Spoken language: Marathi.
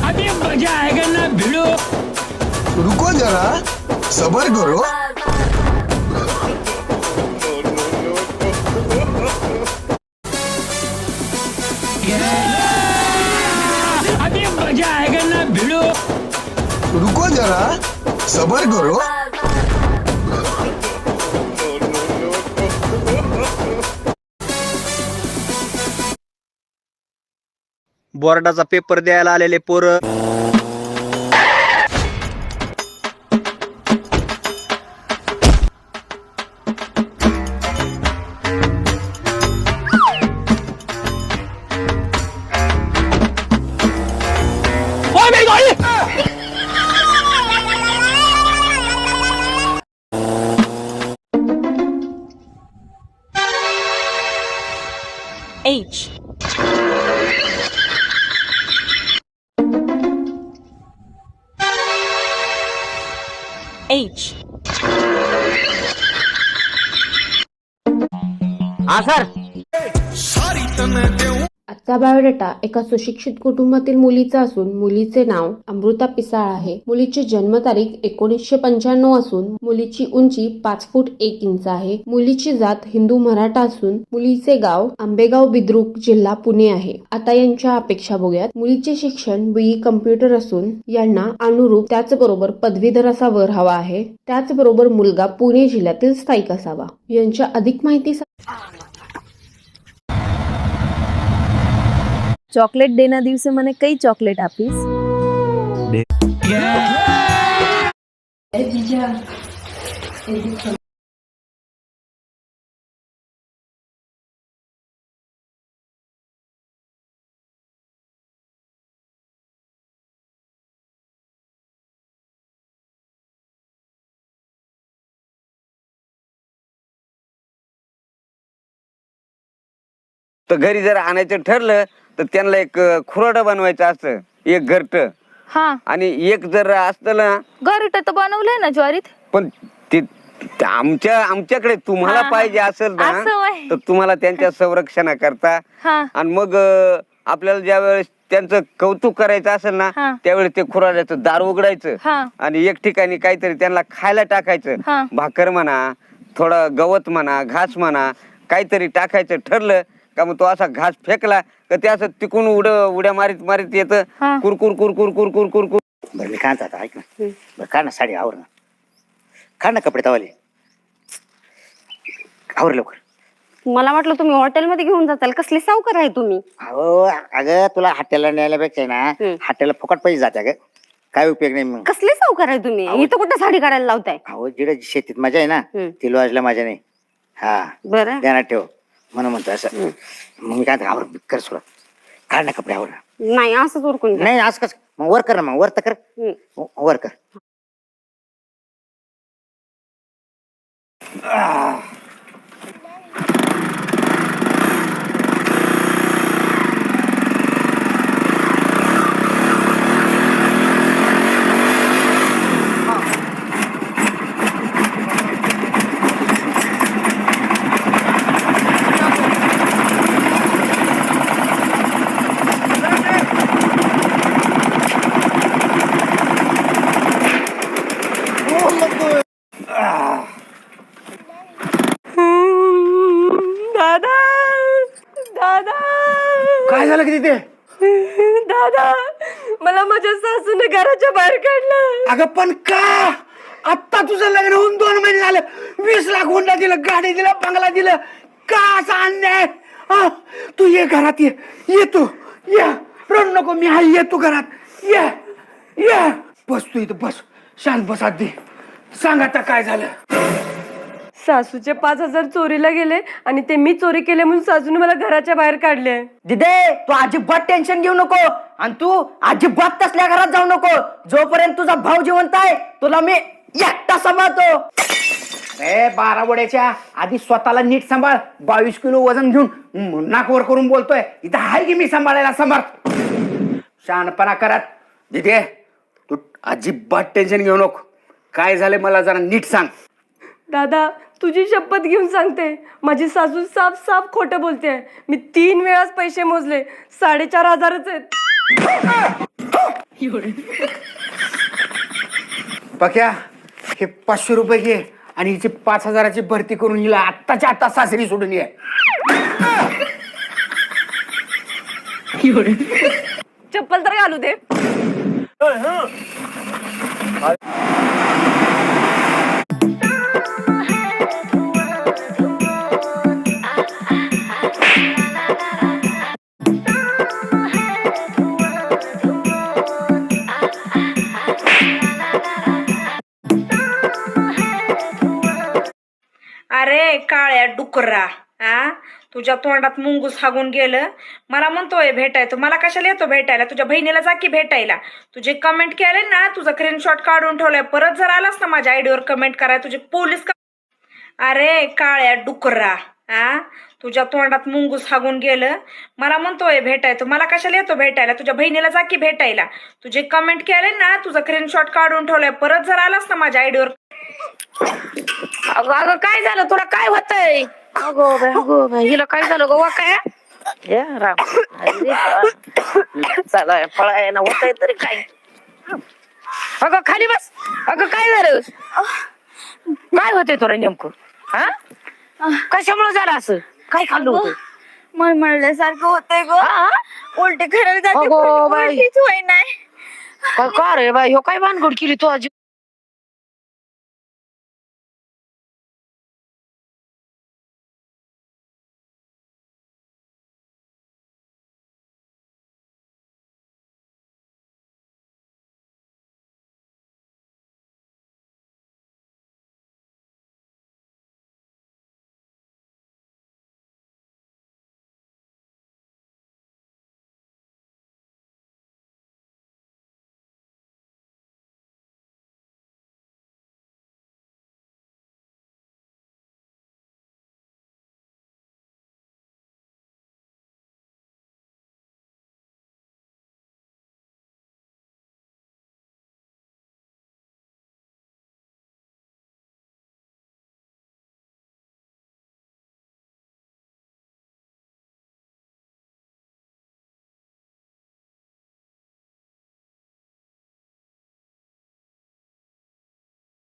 अभी मजा आएगा ना भिड़ो। रुको जरा, सबर करो। अभी मजा आएगा ना भिड़ो। रुको जरा, सबर करो। बोर्डाचा पेपर द्यायला आलेले पोरं H H हा सर आजचा बायोडेटा एका सुशिक्षित कुटुंबातील मुलीचा असून मुलीचे नाव अमृता पिसाळ आहे. मुलीची जन्मतारीख 1995 असून मुलीची उंची 5 फूट 1 इंच आहे. मुलीची जात हिंदू मराठा असून मुलीचे गाव आंबेगाव बिद्रुक जिल्हा पुणे आहे. आता यांच्या अपेक्षा बघूयात. मुलीचे शिक्षण BE कम्प्युटर असून यांना अनुरूप त्याचबरोबर पदवीधर असा वर हवा आहे. त्याचबरोबर मुलगा पुणे जिल्ह्यातील स्थायिक असावा. यांच्या अधिक माहिती ચોકલેટ ડે ના દિવસે મને કઈ ચોકલેટ આપીશ? तर घरी जर आणायचं ठरलं तर त्यांना एक खुराडं बनवायचं असतं, एक घरट हा आणि एक जर असतं ना घरट तर बनवलंय ना ज्वारीत. पण ते आमच्याकडे तुम्हाला हा, पाहिजे असेल ना असं होय. तर तुम्हाला त्यांच्या संरक्षणाकरता हा आणि मग आपल्याला ज्या वेळेस त्यांचं कौतुक करायचं असेल ना हा. त्यावेळेस ते खुराड्याचं दार उघडायचं हा आणि एक ठिकाणी काहीतरी त्यांना खायला टाकायचं, हा. भाकर म्हणा, थोडं गवत म्हणा, घास म्हणा, काहीतरी टाकायचं ठरलं का मग तो असा घास फेकला का ते असं तिकून उड्या मारीत मारीत येतं, हा. कुरकुर कुरकुर कुरकुर कुरकुर. बरं मी काय म्हणतो आता ऐक ना, बरं काढ ना साडी, आवर ना, काढ ना कपडे तवाले, आवर लवकर. मला वाटलं तुम्ही हॉटेलमध्ये घेऊन जाताल. कसले सावकार आहे तुम्ही? अहो अगं तुला हॉटेलला न्यायल्यापेक्षा ना हॉटेलला फुकट पैसे जाते ग, काय उपयोग नाही मग. कसले सावकार आहे तुम्ही? इथं कुठं साडी काढायला लावताय? अहो जिकडे शेतीत मजा आहे ना ती लॉजला मजा नाही. हा बरं ध्यानात ठेव म्हणून म्हणतो असं. मग मी काय म्हणतो, आवर कर सुरुवात, काढ ना कपडे, आवर ना. नाही असंच उरकून घ्या. नाही असं कसं, मग वर कर ना, मग वर तर कर, वर कर. दादा दादा काय झालं की तिथे? दादा मला माझ्या सासूने घराच्या बाहेर काढलं. अगं पण का? आत्ता तुझं लग्न होऊन 2 महिने झालं, 20 लाख हुंडा दिलं, गाडी दिलं, बंगला दिलं, का असा अन्याय? तू ये घरात, ये तू, ये, रड नको, मी आहे, ये तू घरात, ये बस, तू इथं बस, शांत बस. आधी सांग आता काय झालं. सासूचे 5,000 चोरीला गेले आणि ते मी चोरी केले म्हणून सासूने मला घराच्या बाहेर काढले. दिदे तू अजिबात टेन्शन घेऊ नको आणि तू अजिबात तसल्या घरात जाऊ नको. जोपर्यंत तुझा भाऊ जिवंत आहे तुला मी एकटा सांभाळतो. अरे 12 वड्याच्या आधी स्वतःला नीट सांभाळ. 22 किलो वजन घेऊन नाकवर करून बोलतोय, इथं आहे की मी सांभाळायला समर्थ. शहाणपणा करत. दिदे तू अजिबात टेन्शन घेऊ नको. काय झालं मला जरा नीट सांग. दादा तुझी शपथ घेऊन सांगते, माझी सासू साफ साफ खोटं बोलते. मी 3 वेळाच पैसे मोजले, 4,500च आहेत. पक्या हे 500 रुपये घे आणि हिची 5,000ची भरती करून हिला आत्ताच्या आता सासरी सोडून ये. चप्पल तर घालू दे. अरे काळ्या डुकरा, आ तुझ्या तोंडात मुंगूस हागून गेलं. मला म्हणतोय भेटायचं, मला कशाला येतो भेटायला? तुझ्या बहिणीला जा की भेटायला. तुझे कमेंट केले ना, तुझा स्क्रीनशॉट काढून ठेवलाय. परत जर आलास ना माझ्या आयडीवर कमेंट कराय, तुझे पोलीस अरे काळ्या डुकरा, आ तुझ्या तोंडात मुंगूस हागून गेलं. मला म्हणतोय भेटायचं, मला कशाला येतो भेटायला? तुझ्या बहिणीला जा की भेटायला. तुझे कमेंट केले ना, तुझा स्क्रीनशॉट काढून ठेवलाय. परत जर आलास ना माझ्या आयडीवर. अगं अगं काय झालं तुला? काय होतंय? अगो बाई हिला काय झालं गोवा? काय राम चला पळायला होतंय तरी काय? अगं खाली बस. अगं काय झालं? काय होतंय तुला नेमकं? हा कशामुळे झालं असं? काय खाल्लं होतं? म्हणल्यासारखं होतंय ग. उलटी खरं अगो बाई होय नाही. काय रे बाई हो काय भानगड केली तू आजी?